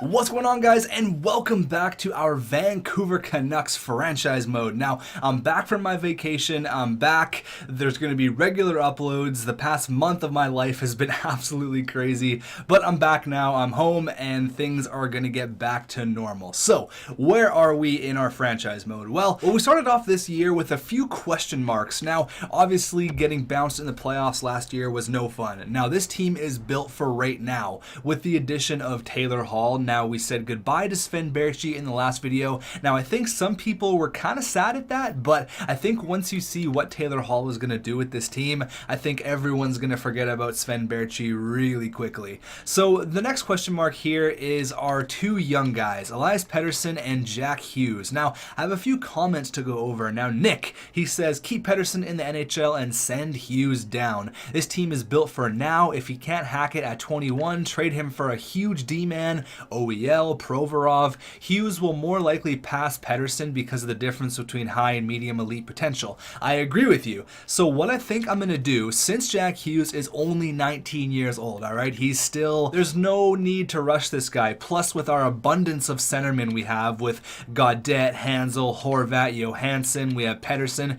What's going on, guys, and welcome back to our Vancouver Canucks franchise mode. Now, I'm back from my vacation. I'm back. There's going to be regular uploads. The past month of my life has been absolutely crazy, but I'm back now. I'm home, and things are going to get back to normal. So, where are we in our franchise mode? Well, we started off this year with a few question marks. Now, obviously, getting bounced in the playoffs last year was no fun. Now, this team is built for right now with the addition of Taylor Hall. Now, we said goodbye to Sven Baertschi in the last video. Now, I think some people were kind of sad at that, but I think once you see what Taylor Hall is going to do with this team, I think everyone's going to forget about Sven Baertschi really quickly. So the next question mark here is our two young guys, Elias Pettersson and Jack Hughes. Now, I have a few comments to go over. Now, Nick, he says, keep Pettersson in the NHL and send Hughes down. This team is built for now. If he can't hack it at 21, trade him for a huge D-man, OEL, Provorov. Hughes will more likely pass Pettersson because of the difference between high and medium elite potential. I agree with you. So what I think I'm going to do, since Jack Hughes is only 19 years old, alright, there's no need to rush this guy. Plus, with our abundance of centermen we have with Gaudette, Hansel, Horvat, Johansson, we have Pettersson,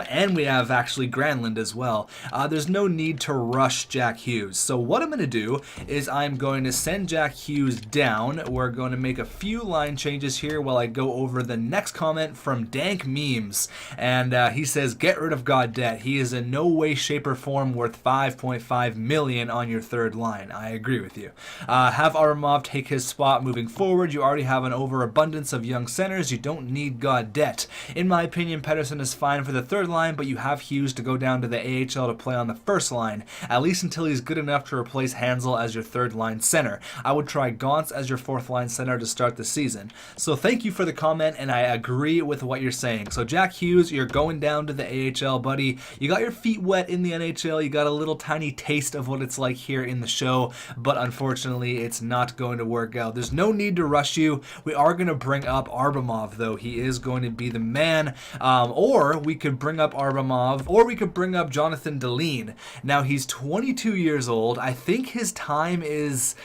and we have actually Granlund as well. There's no need to rush Jack Hughes. So what I'm going to do is I'm going to send Jack Hughes down. We're going to make a few line changes here while I go over the next comment from Dank Memes. And he says, get rid of Gaudette. He is in no way, shape, or form worth $5.5 million on your third line. I agree with you. Have Armov take his spot moving forward. You already have an overabundance of young centers. You don't need Gaudette. In my opinion, Pettersson is fine for the third line, but you have Hughes to go down to the AHL to play on the first line, at least until he's good enough to replace Hansel as your third line center. I would try Gauntz as your fourth line center to start the season. So thank you for the comment, and I agree with what you're saying. So Jack Hughes, you're going down to the AHL, buddy. You got your feet wet in the NHL. You got a little tiny taste of what it's like here in the show, but unfortunately, it's not going to work out. There's no need to rush you. We are going to bring up Arbamov, though. He is going to be the man. Or we could bring up Arbamov, or we could bring up Jonathan Deline. Now, he's 22 years old. I think his time is...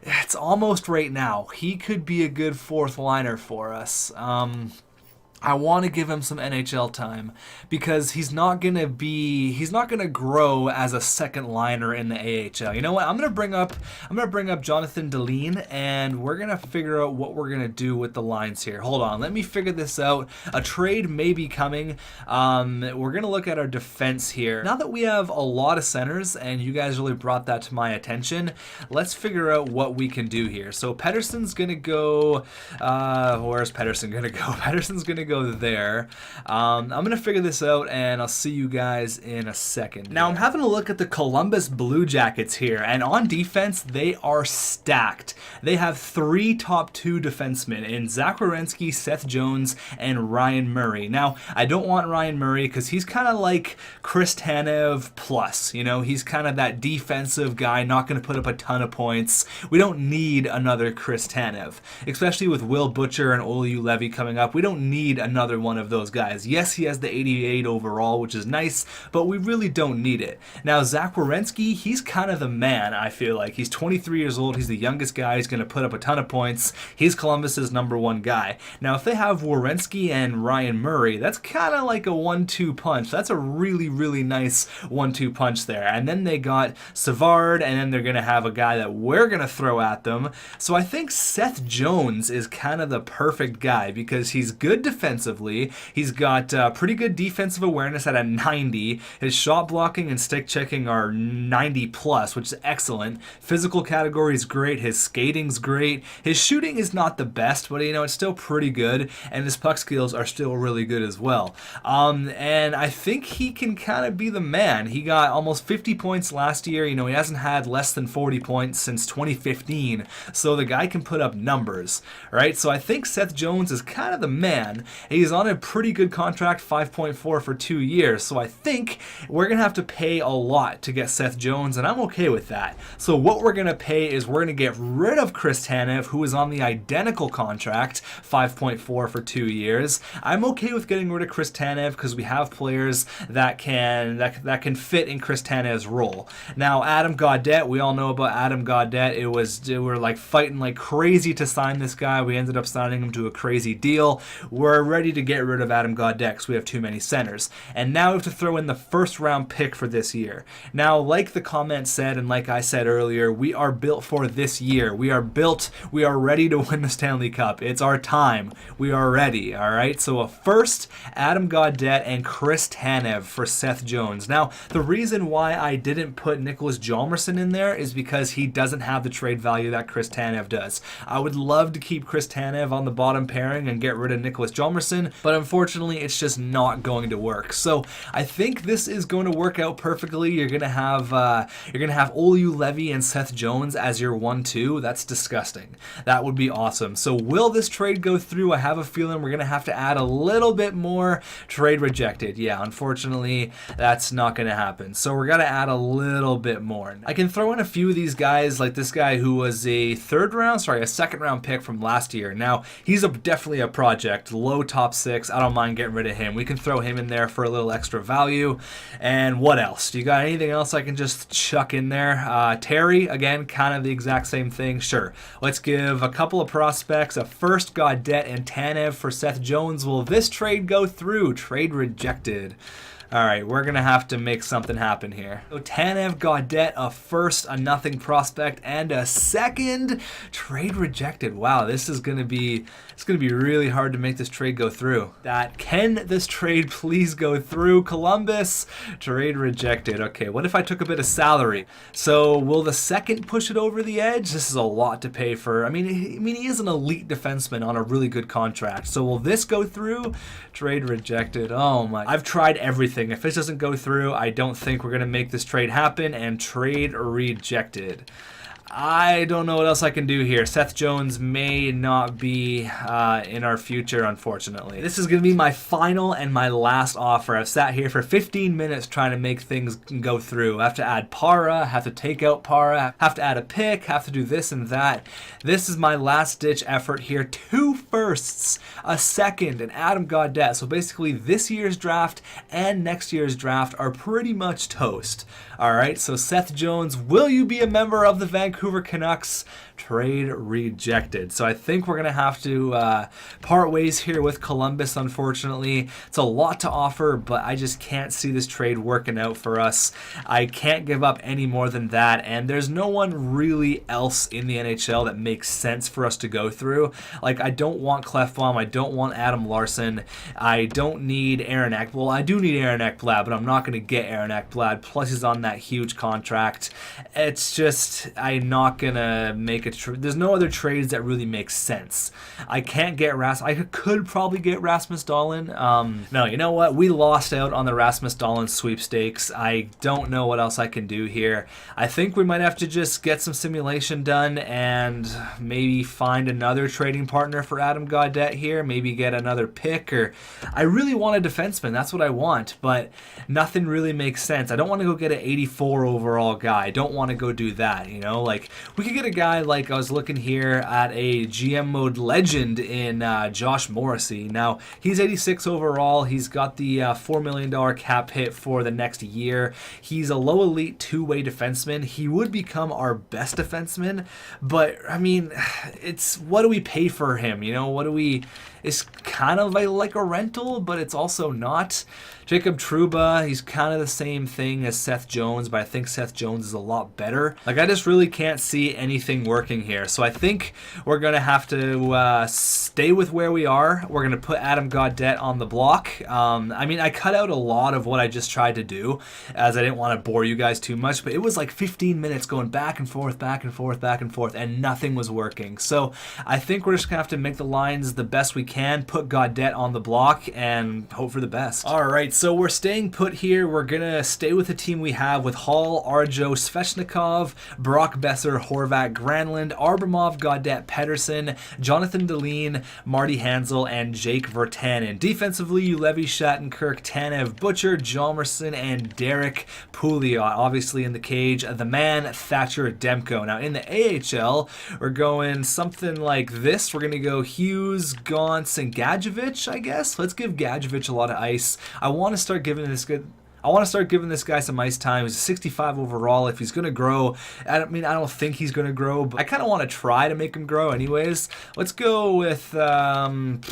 it's almost right now. He could be a good fourth liner for us. I want to give him some NHL time because he's not going to grow as a second liner in the AHL. You know what? I'm going to bring up Jonathan Deline, and we're going to figure out what we're going to do with the lines here. Hold on. Let me figure this out. A trade may be coming. We're going to look at our defense here. Now that we have a lot of centers and you guys really brought that to my attention, let's figure out what we can do here. So Pettersson's going to go, where's Pettersson going to go? Pettersson's going to go there. I'm going to figure this out, and I'll see you guys in a second. Now, I'm having a look at the Columbus Blue Jackets here, and on defense, they are stacked. They have three top two defensemen in Zach Werenski, Seth Jones, and Ryan Murray. Now, I don't want Ryan Murray because he's kind of like Chris Tanev plus. You know, he's kind of that defensive guy, not going to put up a ton of points. We don't need another Chris Tanev, especially with Will Butcher and Olu Levy coming up. We don't need another one of those guys. Yes, he has the 88 overall, which is nice, but we really don't need it. Now, Zach Werenski, he's kind of the man, I feel like. He's 23 years old. He's the youngest guy. He's going to put up a ton of points. He's Columbus's number one guy. Now, if they have Werenski and Ryan Murray, that's kind of like a 1-2 punch. That's a really, really nice 1-2 punch there. And then they got Savard, and then they're going to have a guy that we're going to throw at them. So I think Seth Jones is kind of the perfect guy because he's good defensively. He's got pretty good defensive awareness at a 90. His shot blocking and stick checking are 90 plus, which is excellent. Physical category is great. His skating's great. His shooting is not the best, but it's still pretty good. And his puck skills are still really good as well. And I think he can kind of be the man. He got almost 50 points last year. He hasn't had less than 40 points since 2015. So the guy can put up numbers, right? So I think Seth Jones is kind of the man. he's on a pretty good contract, 5.4 for 2 years. So I think we're going to have to pay a lot to get Seth Jones, and I'm okay with that. So what we're going to pay is we're going to get rid of Chris Tanev, who is on the identical contract, 5.4 for 2 years. I'm okay with getting rid of Chris Tanev because we have players that can fit in Chris Tanev's role. Now, Adam Gaudette, we all know about Adam Gaudette. We were like fighting like crazy to sign this guy. We ended up signing him to a crazy deal. We're ready to get rid of Adam Gaudette because we have too many centers. And now we have to throw in the first round pick for this year. Now, like the comment said, and like I said earlier, we are built for this year. We are ready to win the Stanley Cup. It's our time. We are ready, all right? So a first, Adam Gaudette and Chris Tanev for Seth Jones. Now, the reason why I didn't put Nicholas Hjalmarsson in there is because he doesn't have the trade value that Chris Tanev does. I would love to keep Chris Tanev on the bottom pairing and get rid of Nicholas Hjalmarsson, but unfortunately, it's just not going to work. So I think this is going to work out perfectly. You're gonna have Olu Levy and Seth Jones as your 1-2. That's disgusting. That would be awesome. So will this trade go through? I have a feeling we're gonna have to add a little bit more. Trade rejected. Yeah, unfortunately, that's not gonna happen. So we're gonna add a little bit more. I can throw in a few of these guys, like this guy who was a second round pick from last year. Now he's definitely a project, low top 6. I don't mind getting rid of him. We can throw him in there for a little extra value. And what else? Do you got anything else I can just chuck in there? Terry, again, kind of the exact same thing. Sure. Let's give a couple of prospects, a first, Gaudette and Tanev for Seth Jones. Will this trade go through? Trade rejected. All right, we're going to have to make something happen here. So Tanev, Gaudette, a first, a nothing prospect, and a second. Trade rejected. Wow, this is going to be really hard to make this trade go through. Can this trade please go through? Columbus, trade rejected. Okay, what if I took a bit of salary? So will the second push it over the edge? This is a lot to pay for. I mean, he is an elite defenseman on a really good contract. So will this go through? Trade rejected. Oh my. I've tried everything. If this doesn't go through, I don't think we're going to make this trade happen, and trade rejected. I don't know what else I can do here. Seth Jones may not be in our future, unfortunately. This is going to be my final and my last offer. I've sat here for 15 minutes trying to make things go through. I have to add Para, have to take out Para, have to add a pick, have to do this and that. This is my last-ditch effort here. 2 firsts, a second, and Adam Gaudette. So basically, this year's draft and next year's draft are pretty much toast. All right, so Seth Jones, will you be a member of the Vancouver Canucks? Trade rejected. So I think we're going to have to part ways here with Columbus, unfortunately. It's a lot to offer, but I just can't see this trade working out for us. I can't give up any more than that, and there's no one really else in the NHL that makes sense for us to go through. Like, I don't want Clefbaum. I don't want Adam Larson. I don't need Aaron Ekblad. Well, I do need Aaron Ekblad, but I'm not going to get Aaron Ekblad. Plus, he's on that huge contract. It's just, I'm not going to make there's no other trades that really make sense. I can't get I could probably get Rasmus Dahlin. No, you know what? We lost out on the Rasmus Dahlin sweepstakes. I don't know what else I can do here. I think we might have to just get some simulation done and maybe find another trading partner for Adam Gaudette here. Maybe get another pick, or I really want a defenseman. That's what I want, but nothing really makes sense. I don't want to go get an 84 overall guy. I don't want to go do that, you know? Like, we could get a guy like, I was looking here at a GM mode legend in Josh Morrissey. Now, he's 86 overall. He's got the $4 million cap hit for the next year. He's a low elite two-way defenseman. He would become our best defenseman, but I mean, it's, what do we pay for him? You know, it's kind of like a rental, but it's also not. Jacob Trouba, he's kind of the same thing as Seth Jones, but I think Seth Jones is a lot better. Like, I just really can't see anything working here. So I think we're going to have to stay with where we are. We're going to put Adam Gaudette on the block. I mean, I cut out a lot of what I just tried to do, as I didn't want to bore you guys too much, but it was like 15 minutes going back and forth, and nothing was working. So I think we're just going to have to make the lines the best we can. can, put Gaudette on the block, and hope for the best. All right, so we're staying put here. We're going to stay with the team we have with Hall, Arjo, Svechnikov, Brock Besser, Horvat, Granlund, Arbomov, Gaudette, Pedersen, Jonathan Deline, Marty Hansel, and Jake Virtanen. Defensively, Levy, Shattenkirk, Tanev, Butcher, Jalmerson, and Derek Pouliot. Obviously in the cage, the man, Thatcher Demko. Now in the AHL, we're going something like this. We're going to go Hughes, Gauntz, and Gadjevich, I guess. Let's give Gadjevich a lot of ice. I want to start giving this guy some ice time. He's a 65 overall. If he's going to grow, I don't think he's going to grow, but I kind of want to try to make him grow anyways. Let's go with, let's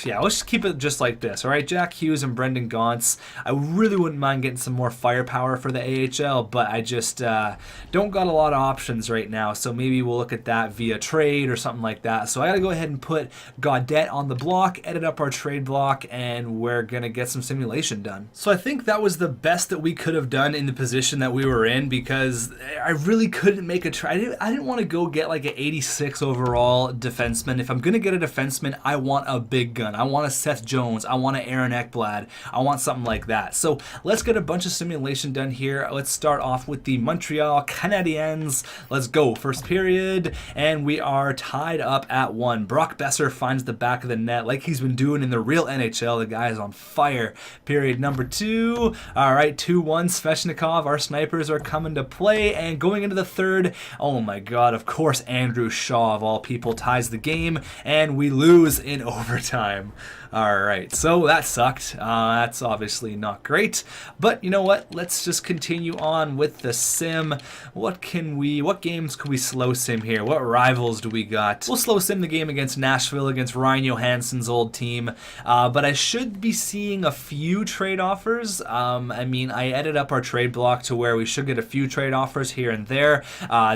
just keep it just like this. All right, Jack Hughes and Brendan Gauntz. I really wouldn't mind getting some more firepower for the AHL, but I just don't got a lot of options right now, so maybe we'll look at that via trade or something like that. So I got to go ahead and put Gaudette on the block, edit up our trade block, and we're going to get some simulation done. So I think that was the best that we could have done in the position that we were in, because I really couldn't make a trade. I didn't want to go get like an 86 overall defenseman. If I'm going to get a defenseman, I want a big gun. I want a Seth Jones. I want an Aaron Ekblad. I want something like that. So let's get a bunch of simulation done here. Let's start off with the Montreal Canadiens. Let's go. First period, and we are tied up at 1. Brock Besser finds the back of the net like he's been doing in the real NHL. The guy is on fire. Period number 2. All right, 2-1 Svechnikov. Our snipers are coming to play, and going into the third, oh my god, of course Andrew Shaw of all people ties the game, and we lose in overtime. Alright, so that sucked. That's obviously not great, but you know what? Let's just continue on with the sim. What games can we slow sim here? What rivals do we got? We'll slow sim the game against Nashville, against Ryan Johansson's old team, but I should be seeing a few trade offers. I edited up our trade block to where we should get a few trade offers here and there,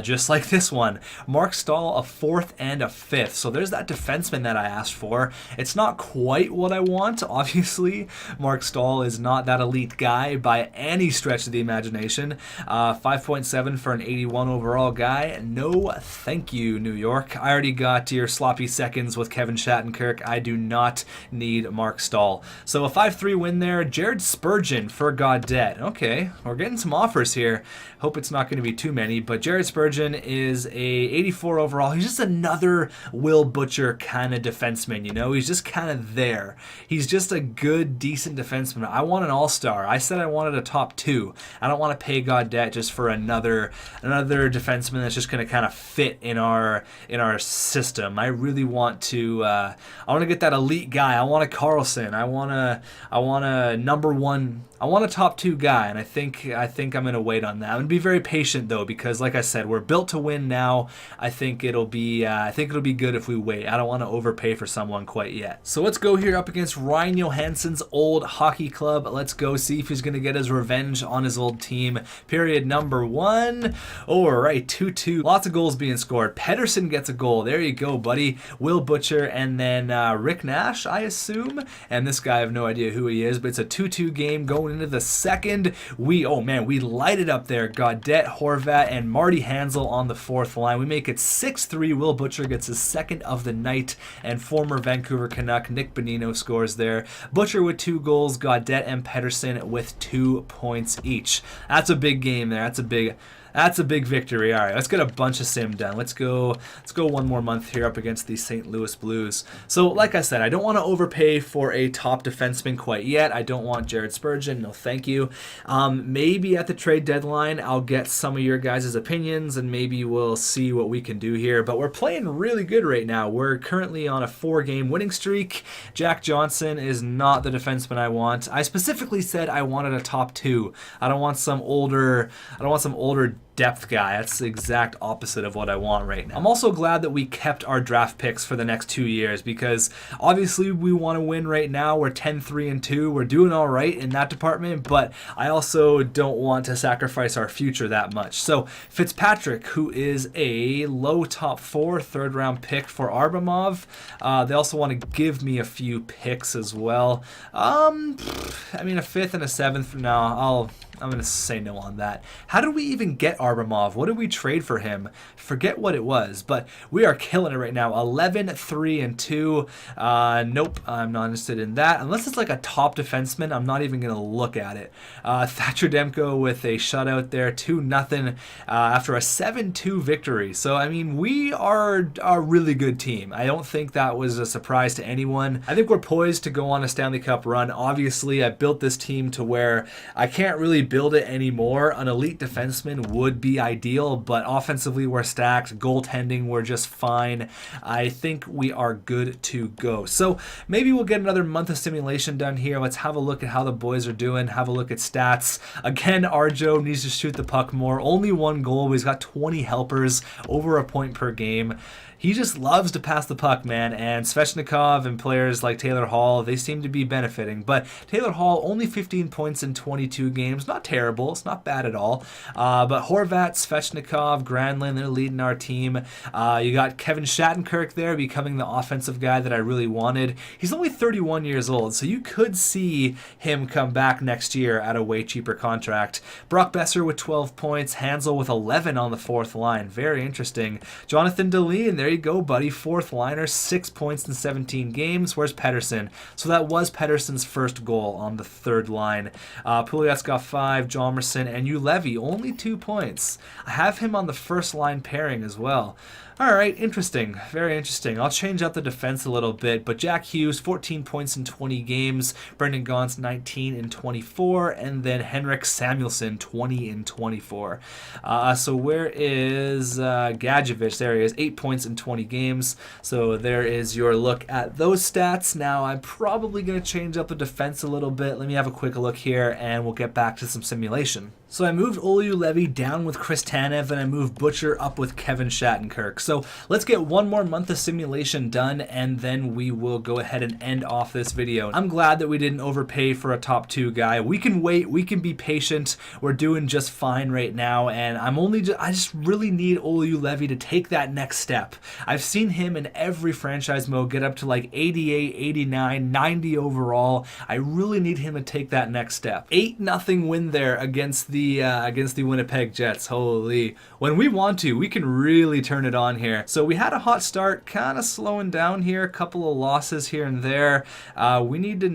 just like this one. Mark Stahl, a 4th and a 5th. So there's that defenseman that I asked for. It's not quite what I want, obviously. Mark Stahl is not that elite guy by any stretch of the imagination. 5.7 for an 81 overall guy. No thank you, New York. I already got your sloppy seconds with Kevin Shattenkirk. I do not need Mark Stahl. So a 5-3 win there. Jared Spurgeon for Gaudette. Okay, we're getting some offers here. Hope it's not going to be too many, but Jared Spurgeon is a 84 overall. He's just another Will Butcher kind of defenseman, you know? He's just kind of there. He's just a good, decent defenseman. I want an all-star. I said I wanted a top 2. I don't want to pay Gaudette just for another defenseman that's just going to kind of fit in our system. I really want to I want to get that elite guy. I want a Carlson. I want a number 1. I want a top 2 guy, and I think I'm going to wait on that. I'm going to be very patient though, because like I said, we're built to win now. I think it'll be good if we wait. I don't want to overpay for someone quite yet. So let's go here up against Ryan Johansson's old hockey club. Let's go see if he's going to get his revenge on his old team. Period number 1. All right, 2-2. Lots of goals being scored. Pedersen gets a goal. There you go, buddy. Will Butcher, and then Rick Nash, I assume. And this guy, I have no idea who he is, but it's a 2-2 game going into the second. We light it up there. Gaudette, Horvat, and Marty Hansel on the 4th line. We make it 6-3. Will Butcher gets his 2nd of the night, and former Vancouver Canuck Nick Bonino scores there. Butcher with 2 goals, Gaudette and Pedersen with 2 points each. That's a big game there. That's a big victory. All right, let's get a bunch of sim done. Let's go one more month here up against the St. Louis Blues. So like I said, I don't want to overpay for a top defenseman quite yet. I don't want Jared Spurgeon. No, thank you. Maybe at the trade deadline, I'll get some of your guys' opinions, and maybe we'll see what we can do here. But we're playing really good right now. We're currently on a 4-game winning streak. Jack Johnson is not the defenseman I want. I specifically said I wanted a top 2. I don't want some older depth guy. That's the exact opposite of what I want right now. I'm also glad that we kept our draft picks for the next 2 years, because obviously we want to win right now. We're 10-3-2. We're doing all right in that department, but I also don't want to sacrifice our future that much. So Fitzpatrick, who is a low top 4 3rd-round pick for Arbomov. They also want to give me a few picks as well. A 5th and a 7th. No, I'm going to say no on that. How did we even get Arbamov? What did we trade for him? Forget what it was, but we are killing it right now. 11-3-2. Nope, I'm not interested in that. Unless it's like a top defenseman, I'm not even going to look at it. Thatcher Demko with a shutout there, 2-0 after a 7-2 victory. So, I mean, we are a really good team. I don't think that was a surprise to anyone. I think we're poised to go on a Stanley Cup run. Obviously, I built this team to where I can't really build it anymore. An elite defenseman would be ideal, but offensively we're stacked. Goaltending, we're just fine. I think we are good to go. So maybe we'll get another month of simulation done here. Let's have a look at how the boys are doing. Have a look at stats. Again, Arjo needs to shoot the puck more. Only 1 goal, but he's got 20 helpers, over a point per game. He just loves to pass the puck, man, and Svechnikov and players like Taylor Hall, they seem to be benefiting. But Taylor Hall, only 15 points in 22 games. Not terrible. It's not bad at all. But Horvat, Svechnikov, Granlund, they're leading our team. You got Kevin Shattenkirk there becoming the offensive guy that I really wanted. He's only 31 years old, so you could see him come back next year at a way cheaper contract. Brock Besser with 12 points. Hansel with 11 on the 4th line. Very interesting. Jonathan Deline, there you go, buddy. 4th liner, 6 points in 17 games. Where's Pedersen? So that was Pedersen's first goal on the 3rd line. Pouliot's got 5, Jomerson, and Ulevi, only 2 points. I have him on the 1st line pairing as well. All right, interesting. Very interesting. I'll change up the defense a little bit, but Jack Hughes, 14 points in 20 games. Brendan Gaunce, 19 in 24. And then Henrik Samuelsson, 20 in 24. So where is Gadjevich? There he is, 8 points in 20 games. So there is your look at those stats. Now, I'm probably going to change up the defense a little bit. Let me have a quick look here, and we'll get back to some simulation. So I moved Olli Juolevi down with Chris Tanev, and I moved Butcher up with Kevin Shattenkirk. So let's get one more month of simulation done, and then we will go ahead and end off this video. I'm glad that we didn't overpay for a top 2 guy. We can wait. We can be patient. We're doing just fine right now, and I just really need Olli Juolevi to take that next step. I've seen him in every franchise mode get up to like 88, 89, 90 overall. I really need him to take that next step. 8-0 win there against the Winnipeg Jets. Holy. When we want to, we can really turn it on here. So we had a hot start, kind of slowing down here, a couple of losses here and there. We need to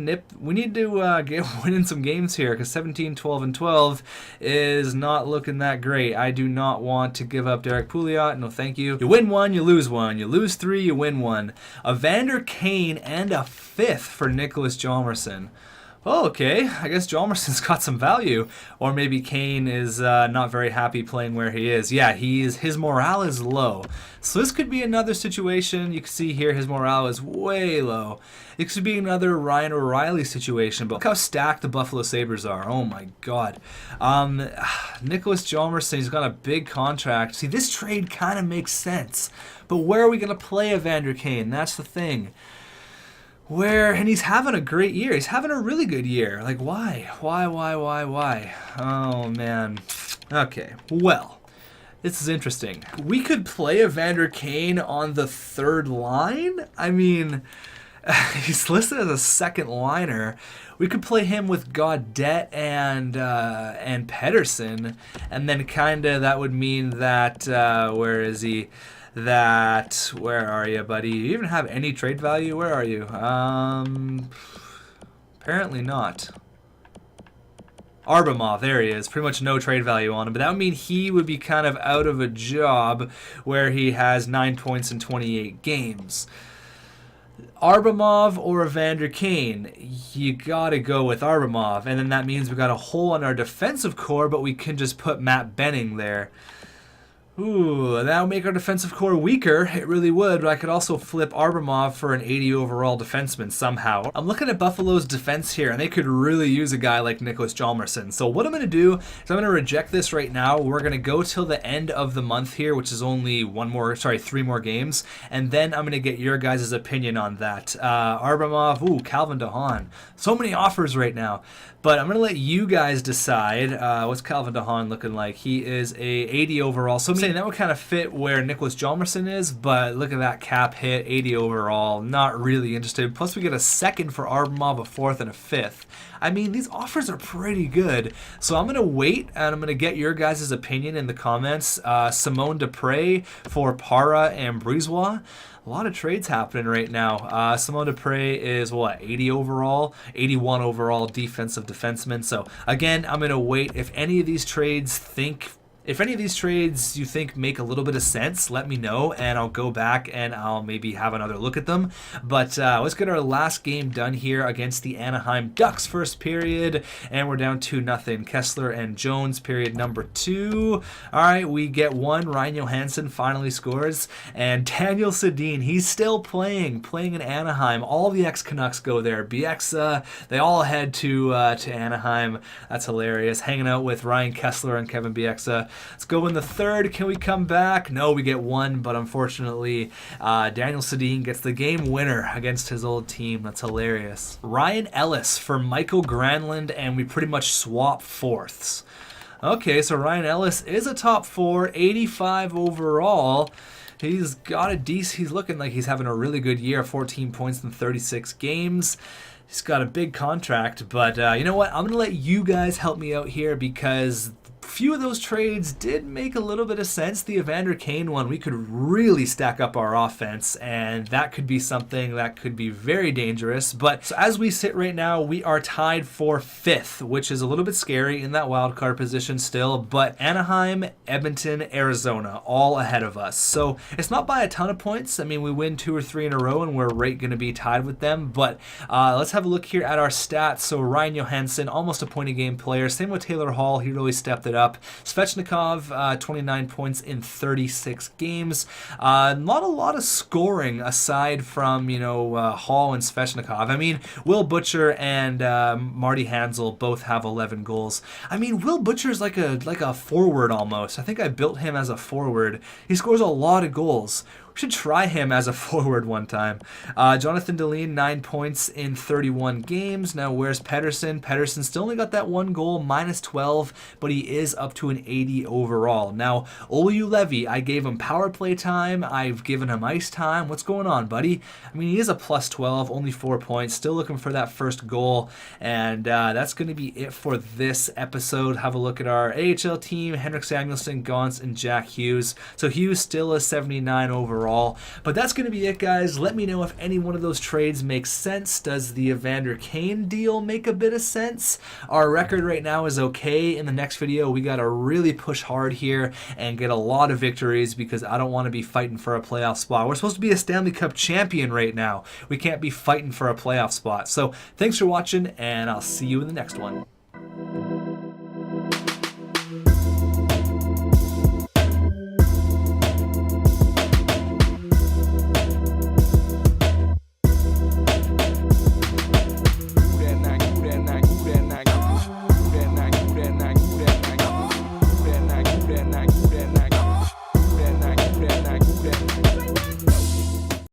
get winning some games here, because 17, 12, and 12 is not looking that great. I do not want to give up Derek Pouliot. No, thank you. You win 1, you lose 1. You lose 3, you win 1. Evander Kane and a 5th for Nicholas Hjalmarsson. Oh, okay. I guess Hjalmarsson's got some value. Or maybe Kane is not very happy playing where he is. Yeah, his morale is low. So this could be another situation. You can see here his morale is way low. It could be another Ryan O'Reilly situation. But look how stacked the Buffalo Sabres are. Oh my God. Nicholas Hjalmarsson, he's got a big contract. See, this trade kind of makes sense. But where are we going to play Evander Kane? That's the thing. And he's having a great year. He's having a really good year. Like, why? Why? Oh, man. Okay, well, this is interesting. We could play Evander Kane on the 3rd line? I mean, he's listed as a 2nd liner. We could play him with Gaudette and Pedersen, and then kind of that would mean that, where is he? Where are you, buddy? Do you even have any trade value? Where are you? Apparently not. Arbamov, there he is. Pretty much no trade value on him, but that would mean he would be kind of out of a job where he has 9 points in 28 games. Arbamov or Evander Kane, you gotta go with Arbamov, and then that means we got a hole in our defensive core, but we can just put Matt Benning there. Ooh, that would make our defensive core weaker. It really would, but I could also flip Arbamov for an 80 overall defenseman somehow. I'm looking at Buffalo's defense here, and they could really use a guy like Nicholas Hjalmarsson. So what I'm going to do is I'm going to reject this right now. We're going to go till the end of the month here, which is only 3 more games, and then I'm going to get your guys' opinion on that. Arbamov, ooh, Calvin DeHaan. So many offers right now. But I'm going to let you guys decide. What's Calvin DeHaan looking like? He is a 80 overall. So I'm saying that would kind of fit where Nicholas Hjalmarsson is, but look at that cap hit, 80 overall. Not really interested. Plus we get a second for Arbomov, a fourth, and a fifth. I mean, these offers are pretty good. So I'm going to wait, and I'm going to get your guys' opinion in the comments. Simone Dupre for Para and Brisebois. A lot of trades happening right now. Simone Dupre is, what, 80 overall? 81 overall defensive defenseman. So, again, I'm going to wait. If any of these trades you think make a little bit of sense, let me know, and I'll go back and I'll maybe have another look at them. But let's get our last game done here against the Anaheim Ducks. First period, and we're down 2-0. Kessler and Jones, period number 2. All right, we get one. Ryan Johansson finally scores, and Daniel Sedin, he's still playing in Anaheim. All the ex-Canucks go there. Bieksa, they all head to Anaheim. That's hilarious. Hanging out with Ryan Kessler and Kevin Bieksa. Let's go in the third. Can we come back? No, we get one, but unfortunately, Daniel Sedin gets the game winner against his old team. That's hilarious. Ryan Ellis for Michael Granlund, and we pretty much swap fourths. Okay, so Ryan Ellis is a top 4, 85 overall. He's got a decent, he's looking like he's having a really good year, 14 points in 36 games. He's got a big contract, but you know what? I'm going to let you guys help me out here because few of those trades did make a little bit of sense. The Evander Kane one, we could really stack up our offense, and that could be something that could be very dangerous. But so as we sit right now, we are tied for 5th, which is a little bit scary in that wild card position still. But Anaheim, Edmonton, Arizona, all ahead of us. So it's not by a ton of points. I mean, we win 2 or 3 in a row, and we're right going to be tied with them. But let's have a look here at our stats. So Ryan Johansson, almost a point a game player. Same with Taylor Hall. He really stepped it up. Svechnikov, 29 points in 36 games. Not a lot of scoring aside from, Hall and Svechnikov. I mean, Will Butcher and Marty Hanzal both have 11 goals. I mean, Will Butcher's like a forward almost. I think I built him as a forward. He scores a lot of goals. We should try him as a forward one time. Jonathan Deline, 9 points in 31 games. Now, where's Pedersen? Pedersen still only got that 1 goal, minus 12, but he is up to an 80 overall. Now, Olu Levy, I gave him power play time. I've given him ice time. What's going on, buddy? I mean, he is a plus 12, only 4 points. Still looking for that first goal. And that's going to be it for this episode. Have a look at our AHL team. Henrik Samuelsson, Gauntz, and Jack Hughes. So Hughes still a 79 overall. But that's going to be it, guys. Let me know if any one of those trades makes sense. Does the Evander Kane deal make a bit of sense? Our record right now is okay. In the next video, we got to really push hard here and get a lot of victories because I don't want to be fighting for a playoff spot. We're supposed to be a Stanley Cup champion right now. We can't be fighting for a playoff spot. So thanks for watching, and I'll see you in the next one.